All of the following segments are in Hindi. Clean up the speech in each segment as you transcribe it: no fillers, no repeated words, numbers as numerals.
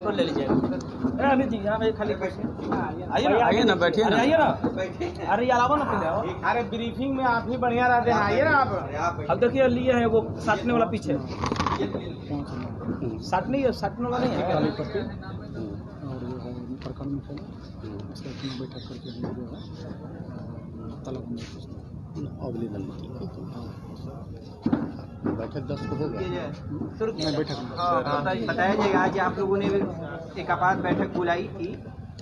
तो ले लीजिएगा। अरे अमित जी यहाँ पे खाली आइए ना, बैठिए ना। आइए ना। अरे यार आओ ना पहले आओ। अरे ब्रीफिंग में आप ही बढ़िया रहते हैं, आइए ना आप। अब देखिए लिए है वो साटने वाला पीछे साटने वाला नहीं है। और प्रखंड मुख्यालय उसका अपनी बैठक करके हम जो है तलब में अगली रणनीति बैठक 10 को होगा। नहीं बैठक में बताया जाएगा। आज आप लोगों ने एक आपात बैठक बुलाई थी,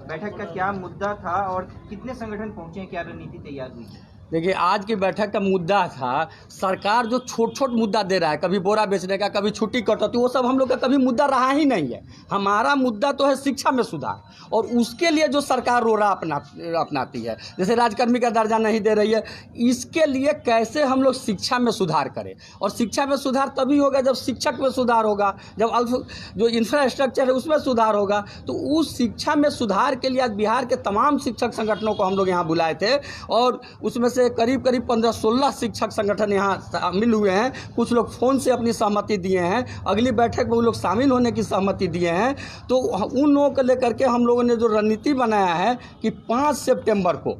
बैठक का क्या मुद्दा था और कितने संगठन पहुंचे हैं, क्या रणनीति तैयार हुई? देखिए, आज की बैठक का मुद्दा था, सरकार जो छोट मुद्दा दे रहा है, कभी बोरा बेचने का, कभी छुट्टी कटौती, वो सब हम लोग का कभी मुद्दा रहा ही नहीं है। हमारा मुद्दा तो है शिक्षा में सुधार, और उसके लिए जो सरकार रोरा अपनाती है, जैसे राजकर्मी का दर्जा नहीं दे रही है, इसके लिए कैसे हम लोग शिक्षा में सुधार करें। और शिक्षा में सुधार तभी होगा जब शिक्षक में सुधार होगा, जब जो इंफ्रास्ट्रक्चर है उसमें सुधार होगा। तो उस शिक्षा में सुधार के लिए आज बिहार के तमाम शिक्षक संगठनों को हम लोग यहाँ बुलाए थे, और उसमें से करीब 15-16 शिक्षक संगठन यहाँ शामिल हुए हैं। कुछ लोग फ़ोन से अपनी सहमति दिए हैं, अगली बैठक में वो लोग शामिल होने की सहमति दिए हैं। तो उन लोगों को लेकर के हम लोगों ने जो रणनीति बनाया है कि 5 सितंबर को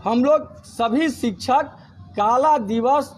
हम लोग सभी शिक्षक काला दिवस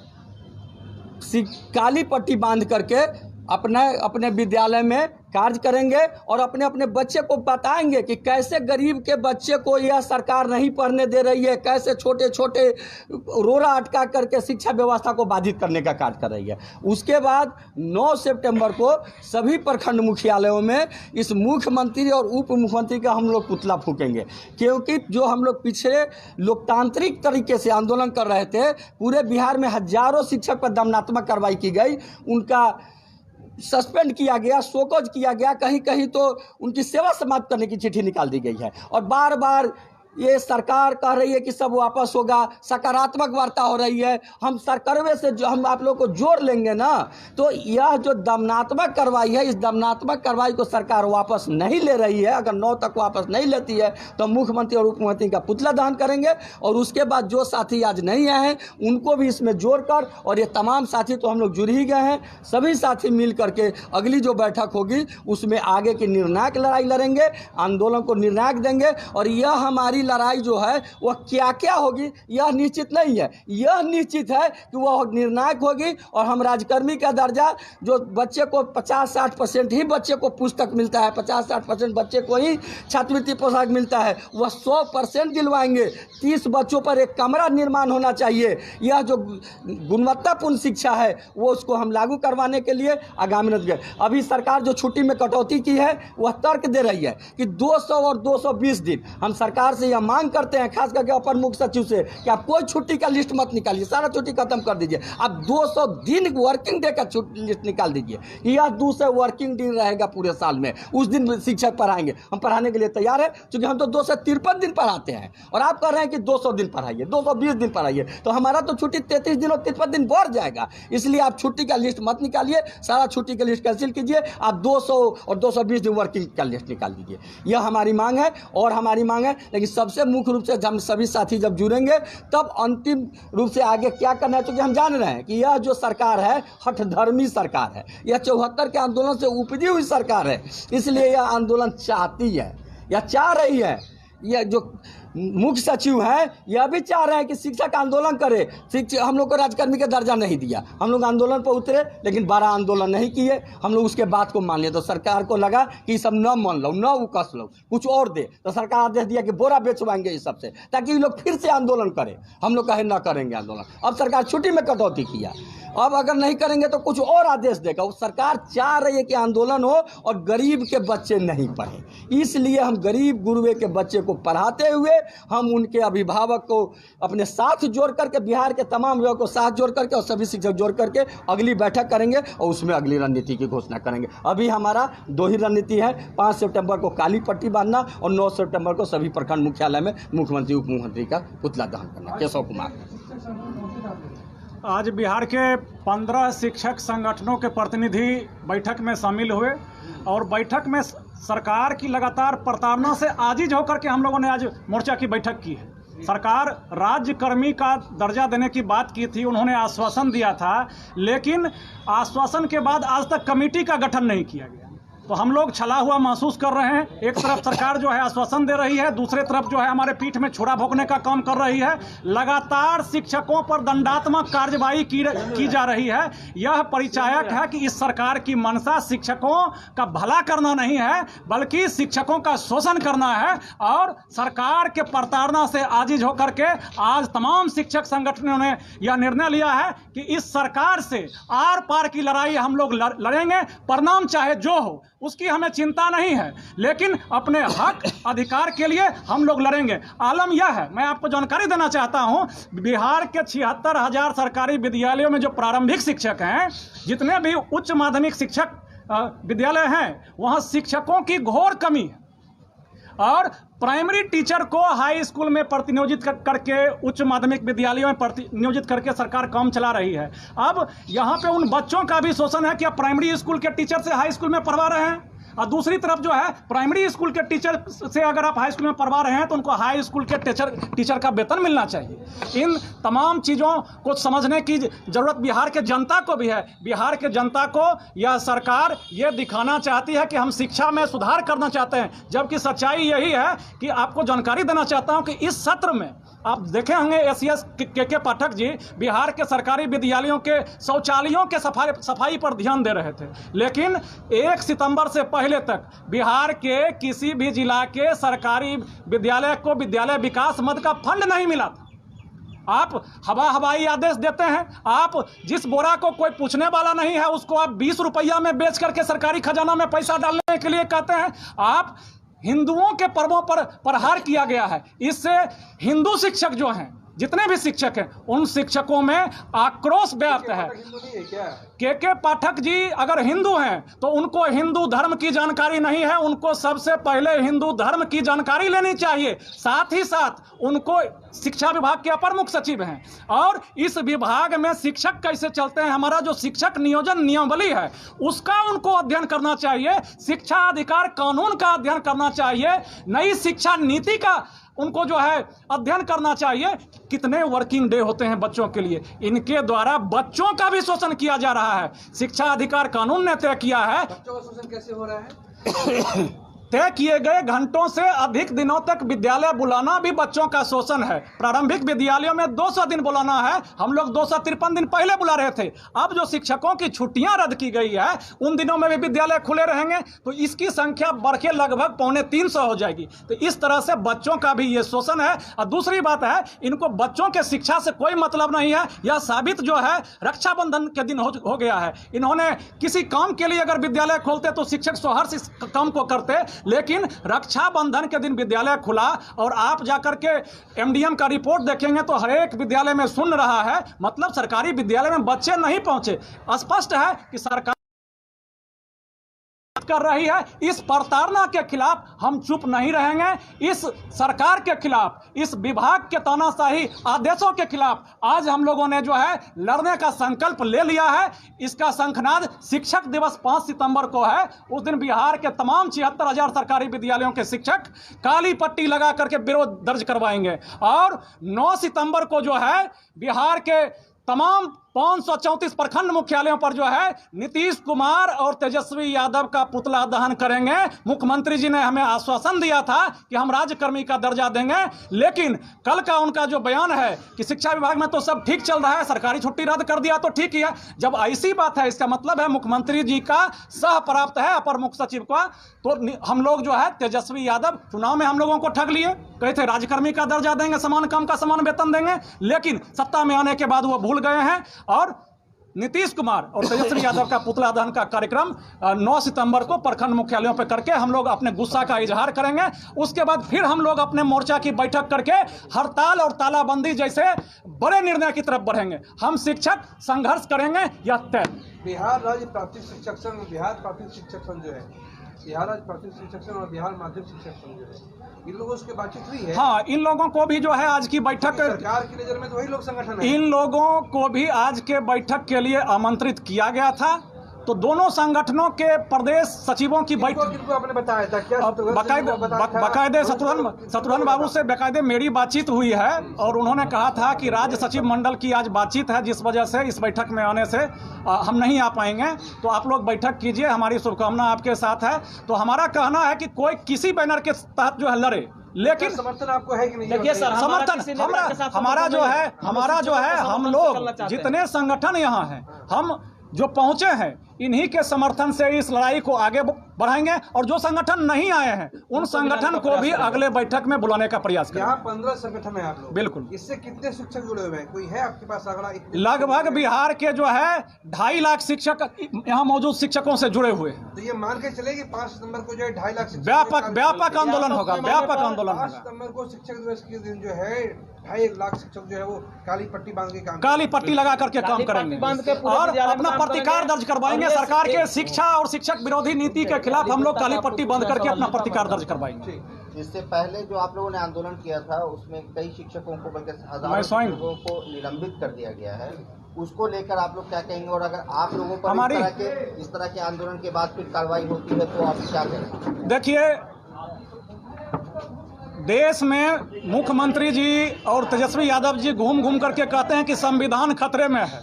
काली पट्टी बांध करके अपने विद्यालय में कार्य करेंगे, और अपने अपने बच्चे को बताएंगे कि कैसे गरीब के बच्चे को यह सरकार नहीं पढ़ने दे रही है, कैसे छोटे छोटे रोरा अटका करके शिक्षा व्यवस्था को बाधित करने का कार्य कर रही है। उसके बाद 9 सितंबर को सभी प्रखंड मुख्यालयों में इस मुख्यमंत्री और उप मुख्यमंत्री का हम लोग पुतला फूकेंगे, क्योंकि जो हम लोग पीछे लोकतांत्रिक तरीके से आंदोलन कर रहे थे, पूरे बिहार में हजारों शिक्षक पर दंडात्मक कार्रवाई की गई, उनका सस्पेंड किया गया, शोकॉज किया गया, कहीं कहीं तो उनकी सेवा समाप्त करने की चिट्ठी निकाल दी गई है। और बार बार ये सरकार कह रही है कि सब वापस होगा, सकारात्मक वार्ता हो रही है। हम सरकारवे से जो हम आप लोग को जोड़ लेंगे ना, तो यह जो दमनात्मक कार्रवाई है, इस दमनात्मक कार्रवाई को सरकार वापस नहीं ले रही है। अगर 9 तक वापस नहीं लेती है तो मुख्यमंत्री और उप मुख्यमंत्री का पुतला दहन करेंगे, और उसके बाद जो साथी आज नहीं आए हैं उनको भी इसमें जोड़कर, और ये तमाम साथी तो हम लोग जुड़ ही गए हैं, सभी साथी मिल करके अगली जो बैठक होगी उसमें आगे की निर्णायक लड़ाई लड़ेंगे, आंदोलन को निर्णायक देंगे। और यह हमारी लड़ाई जो है वह क्या क्या होगी यह निश्चित नहीं है। यह निश्चित है कि वह निर्णायक होगी, और हम राजकर्मी का दर्जा, जो बच्चे को 50-60% ही बच्चे को पुस्तक मिलता है, 50-60% बच्चे को ही छात्रवृत्ति पोशाक मिलता है, वह 100% दिलवाएंगे। 30 बच्चों पर एक कमरा निर्माण होना चाहिए। यह जो गुणवत्तापूर्ण शिक्षा है वो उसको हम लागू करवाने के लिए आगामी नतीजे। अभी सरकार जो छुट्टी में कटौती की है वह तर्क दे रही है कि 200 और 220 दिन। हम सरकार से यह मांग करते हैं, खास करके अपर मुख्य सचिव से, कि आप कोई छुट्टी का लिस्ट मत निकालिए, सारा छुट्टी खत्म कर दीजिए। आप 200 दिन वर्किंग डे का छुट्टी लिस्ट निकाल दीजिए। यह 200 वर्किंग दिन रहेगा पूरे साल में, उस दिन शिक्षक पढ़ाएंगे। हम पढ़ाने के लिए तैयार है, क्योंकि हम तो 253 दिन पढ़ाते हैं, और आप कह रहे हैं कि 200 दिन पढ़ाइए, 220 दिन पढ़ाइए, तो हमारा तो छुट्टी 33 दिन और 53 दिन बढ़ जाएगा। इसलिए आप छुट्टी का लिस्ट मत निकालिए, सारा छुट्टी का लिस्ट कैंसिल कीजिए। आप 200 और 220 दिन वर्किंग का लिस्ट निकाल दीजिए। यह हमारी मांग है, और हमारी मांग है। लेकिन सबसे मुख्य रूप से हम सभी साथी जब जुड़ेंगे तब अंतिम रूप से आगे क्या करना है, क्योंकि हम जान रहे हैं कि यह जो सरकार है हठधर्मी सरकार है, यह 74 के आंदोलन से उपजी हुई सरकार है। इसलिए यह आंदोलन चाहती है, यह चाह रही है। यह जो मुख्य सचिव है यह भी चाह रहे हैं कि शिक्षक आंदोलन करे। शिक्षक, हम लोग को राजकर्मी का दर्जा नहीं दिया, हम लोग आंदोलन पर उतरे, लेकिन बड़ा आंदोलन नहीं किए, हम लोग उसके बात को मान लिए। तो सरकार को लगा कि सब न मान लो, न उकस लो, कुछ और दे, तो सरकार आदेश दिया कि बोरा बेचवाएंगे इस सबसे, ताकि ये लोग फिर से आंदोलन करें। हम लोग कहे न करेंगे आंदोलन। अब सरकार छुट्टी में कटौती किया, अब अगर नहीं करेंगे तो कुछ और आदेश देगा। वो सरकार चाह रही है कि आंदोलन हो और गरीब के बच्चे नहीं पढ़े। इसलिए हम गरीब गुरबे के बच्चे को पढ़ाते हुए हम उनके अभिभावक को अपने साथ जोड़ करके, बिहार के तमाम अभिभावकों को साथ जोड़ करके और सभी शिक्षक जोड़ करके अगली बैठक करेंगे, और उसमें अगली रणनीति की घोषणा करेंगे। अभी हमारा 2 ही रणनीति है, 5 सितंबर को काली पट्टी बांधना, और 9 सितंबर को सभी प्रखंड मुख्यालय में मुख्यमंत्री उप मुख्यमंत्री का पुतला दहन करना। केशव कुमार। आज बिहार के 15 शिक्षक संगठनों के प्रतिनिधि बैठक में शामिल हुए, और बैठक में सरकार की लगातार प्रताड़ना से आजिज होकर के हम लोगों ने आज मोर्चा की बैठक की है। सरकार राज्य कर्मी का दर्जा देने की बात की थी, उन्होंने आश्वासन दिया था, लेकिन आश्वासन के बाद आज तक कमेटी का गठन नहीं किया गया। तो हम लोग छला हुआ महसूस कर रहे हैं। एक तरफ सरकार जो है आश्वासन दे रही है, दूसरे तरफ जो है हमारे पीठ में छुरा भोंकने का काम कर रही है। लगातार शिक्षकों पर दंडात्मक कार्रवाई की जा रही है। यह परिचायक है कि इस सरकार की मंशा शिक्षकों का भला करना नहीं है, बल्कि शिक्षकों का शोषण करना है। और सरकार के प्रताड़ना से आजिज होकर के आज तमाम शिक्षक संगठनों ने यह निर्णय लिया है कि इस सरकार से आर पार की लड़ाई हम लोग लड़ेंगे। परिणाम चाहे जो हो उसकी हमें चिंता नहीं है, लेकिन अपने हक अधिकार के लिए हम लोग लड़ेंगे। आलम यह है, मैं आपको जानकारी देना चाहता हूं, बिहार के 76,000 सरकारी विद्यालयों में जो प्रारंभिक शिक्षक हैं, जितने भी उच्च माध्यमिक शिक्षक विद्यालय हैं, वहां शिक्षकों की घोर कमी है। और प्राइमरी टीचर को हाई स्कूल में प्रतिनियोजित करके उच्च माध्यमिक विद्यालयों में प्रतिनियोजित करके सरकार काम चला रही है। अब यहाँ पे उन बच्चों का भी शोषण है कि अब प्राइमरी स्कूल के टीचर से हाई स्कूल में पढ़वा रहे हैं, और दूसरी तरफ जो है प्राइमरी स्कूल के टीचर से अगर आप हाई स्कूल में पढ़वा रहे हैं तो उनको हाई स्कूल के टीचर का वेतन मिलना चाहिए। इन तमाम चीज़ों को समझने की ज़रूरत बिहार के जनता को भी है। बिहार के जनता को यह सरकार ये दिखाना चाहती है कि हम शिक्षा में सुधार करना चाहते हैं, जबकि सच्चाई यही है कि आपको जानकारी देना चाहता हूं कि इस सत्र में आप देखे होंगे एसीएस के पाठक जी बिहार के सरकारी विद्यालयों के शौचालयों के सफाई पर ध्यान दे रहे थे, लेकिन 1 सितंबर से पहले तक बिहार के किसी भी जिला के सरकारी विद्यालय को विद्यालय विकास मद का फंड नहीं मिला था। आप हवाई आदेश देते हैं, आप जिस बोरा को कोई पूछने वाला नहीं है उसको आप 20 रुपया में बेच करके सरकारी खजाना में पैसा डालने के लिए कहते हैं। आप हिंदुओं के पर्वों पर प्रहार किया गया है। इससे हिंदू शिक्षक जो हैं, जितने भी शिक्षक हैं, उन शिक्षकों में आक्रोश व्याप्त है। के पाठक जी अगर हिंदू हैं तो उनको हिंदू धर्म की जानकारी नहीं है, उनको सबसे पहले हिंदू धर्म की जानकारी लेनी चाहिए। साथ ही साथ उनको शिक्षा विभाग के अपर मुख्य सचिव हैं और इस विभाग में शिक्षक कैसे चलते हैं, हमारा जो शिक्षक नियोजन नियमावली है उसका उनको अध्ययन करना चाहिए। शिक्षा अधिकार कानून का अध्ययन करना चाहिए। नई शिक्षा नीति का उनको जो है अध्ययन करना चाहिए। कितने वर्किंग डे होते हैं बच्चों के लिए, इनके द्वारा बच्चों का भी शोषण किया जा रहा है। शिक्षा अधिकार कानून ने तय किया है, बच्चों का शोषण कैसे हो रहा है? तय किए गए घंटों से अधिक दिनों तक विद्यालय बुलाना भी बच्चों का शोषण है। प्रारंभिक विद्यालयों में 200 दिन बुलाना है, हम लोग 253 दिन पहले बुला रहे थे। अब जो शिक्षकों की छुट्टियां रद्द की गई है उन दिनों में भी विद्यालय खुले रहेंगे तो इसकी संख्या बढ़ के लगभग 250 हो जाएगी। तो इस तरह से बच्चों का भी ये शोषण है। और दूसरी बात है, इनको बच्चों के शिक्षा से कोई मतलब नहीं है। यह साबित जो है रक्षाबंधन के दिन हो गया है। इन्होंने किसी काम के लिए अगर विद्यालय खोलते तो शिक्षक सोहर्ष इस काम को करते, लेकिन रक्षाबंधन के दिन विद्यालय खुला और आप जाकर के एमडीएम का रिपोर्ट देखेंगे तो हर एक विद्यालय में सुन रहा है, मतलब सरकारी विद्यालय में बच्चे नहीं पहुंचे। स्पष्ट है कि सरकार कर रही है। इस प्रताड़ना के खिलाफ हम चुप नहीं रहेंगे। इस सरकार के खिलाफ, इस विभाग के तानाशाही आदेशों के खिलाफ आज हम लोगों ने जो है लड़ने का संकल्प ले लिया है। इसका शंखनाद शिक्षक दिवस 5 सितंबर को है। उस दिन बिहार के तमाम 76,000 सरकारी विद्यालयों के शिक्षक काली पट्टी लगा करके विरोध दर्ज करवाएंगे और 9 सितंबर को जो है बिहार के तमाम 534 प्रखंड मुख्यालयों पर जो है नीतीश कुमार और तेजस्वी यादव का पुतला दहन करेंगे। मुख्यमंत्री जी ने हमें आश्वासन दिया था कि हम राज्यकर्मी का दर्जा देंगे, लेकिन कल का उनका जो बयान है कि शिक्षा विभाग में तो सब ठीक चल रहा है, सरकारी छुट्टी रद्द कर दिया तो ठीक ही है। जब ऐसी बात है, इसका मतलब है मुख्यमंत्री जी का सह प्राप्त है अपर मुख्य सचिव का, तो हम लोग जो है तेजस्वी यादव चुनाव में हम लोगों को ठग लिए, कहे थे राज्यकर्मी का दर्जा देंगे, समान काम का समान वेतन देंगे, लेकिन सत्ता में आने के बाद वो भूल गए हैं। और नीतीश कुमार और तेजस्वी यादव का पुतला दहन का कार्यक्रम 9 सितंबर को प्रखंड मुख्यालयों पर करके हम लोग अपने गुस्सा का इजहार करेंगे। उसके बाद फिर हम लोग अपने मोर्चा की बैठक करके हड़ताल और तालाबंदी जैसे बड़े निर्णय की तरफ बढ़ेंगे। हम शिक्षक संघर्ष करेंगे, यह तय। बिहार राज्य प्राथमिक शिक्षक संघ, बिहार प्राथमिक शिक्षक संघ जो है, बिहार राज्य प्राथमिक शिक्षक संघ और बिहार माध्यमिक शिक्षक संघ जो है, इन लोगों से बातचीत हुई है। हाँ, इन लोगों को भी जो है आज की बैठक, सरकार की नजर में तो वही लोग संगठन है। इन लोगों को भी आज के बैठक के लिए आमंत्रित किया गया था। तो दोनों संगठनों के प्रदेश सचिवों की बैठक किनको आपने बताया था क्या? बाकायदे शत्रुघ्न बाबू से बाकायदे मेरी बातचीत हुई है और उन्होंने कहा था कि राज्य सचिव मंडल की आज बातचीत है, जिस वजह से इस बैठक में आने से हम नहीं आ पाएंगे। तो आप लोग बैठक कीजिए, हमारी शुभकामना आपके साथ है। तो हमारा कहना है कि कोई किसी बैनर के तहत जो है लड़े, लेकिन समर्थन आपको है कि नहीं? देखिए सर, समर्थन हमारा जो है हम लोग जितने संगठन यहाँ हैं, हम जो पहुंचे हैं इन्हीं के समर्थन से इस लड़ाई को आगे बढ़ाएंगे और जो संगठन नहीं आए हैं उन संगठन को भी अगले बैठक में बुलाने का प्रयास करेंगे। यहाँ 15 संगठन है आप लोग, बिल्कुल। इससे कितने शिक्षक जुड़े हुए हैं? कोई है आपके पास आंकड़ा? लगभग बिहार के जो है 2.5 लाख शिक्षक यहाँ मौजूद शिक्षकों से जुड़े हुए हैं। तो ये मान के चले कि 5 सितंबर को जो है 2.5 लाख व्यापक आंदोलन होगा, व्यापक आंदोलन 5 होगा। सितंबर को शिक्षक दिवस के दिन जो है 2.5 लाख शिक्षक जो है वो काली पट्टी बांध के काम, काली पट्टी लगा करके काम करेंगे और अपना प्रतिकार दर्ज करवाएंगे। सरकार के शिक्षा और शिक्षक विरोधी नीति के खिलाफ हम लोग काली पट्टी बंद करके अपना प्रतिकार दर्ज करवाएंगे। इससे पहले जो आप लोगों ने आंदोलन किया था उसमें कई शिक्षकों को बल्कि हजारों शिक्षकों को निलंबित कर दिया गया है, उसको लेकर आप लोग क्या कहेंगे? और अगर आप लोगों पर इस तरह के आंदोलन के बाद फिर कार्रवाई होती है तो आप क्या करेंगे? देखिए, देश में मुख्यमंत्री जी और तेजस्वी यादव जी घूम घूम करके कहते हैं कि संविधान खतरे में है,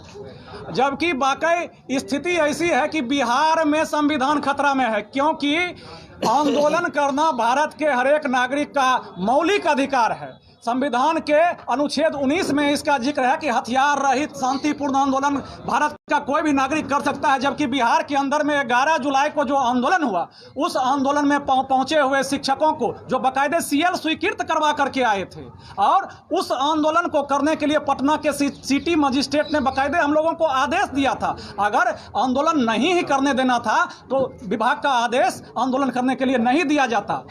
जबकि वाकई स्थिति ऐसी है कि बिहार में संविधान खतरा में है, क्योंकि आंदोलन करना भारत के हर एक नागरिक का मौलिक अधिकार है। संविधान के अनुच्छेद 19 में इसका जिक्र है कि हथियार रहित शांतिपूर्ण आंदोलन भारत का कोई भी नागरिक कर सकता है, जबकि बिहार के अंदर में 11 जुलाई को जो आंदोलन हुआ उस आंदोलन में पहुंचे हुए शिक्षकों को जो बाकायदे सीएल स्वीकृत करवा करके आए थे और उस आंदोलन को करने के लिए पटना के सिटी मजिस्ट्रेट ने बाकायदे हम लोगों को आदेश दिया था। अगर आंदोलन नहीं ही करने देना था तो विभाग का आदेश आंदोलन करने के लिए नहीं दिया जाता।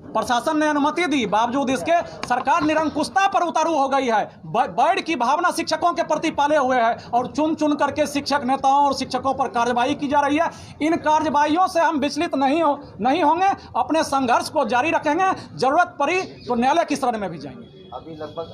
प्रशासन ने अनुमति दी, बावजूद इसके सरकार निरंकुशता पर उतारू हो गई है। बैड की भावना शिक्षकों के प्रति पाले हुए है और चुन चुन करके शिक्षक नेताओं और शिक्षकों पर कार्रवाई की जा रही है। इन कार्रवाइयों से हम विचलित नहीं होंगे, अपने संघर्ष को जारी रखेंगे। जरूरत पड़ी तो न्यायालय की शरण में भी जाएंगे। अभी लगभग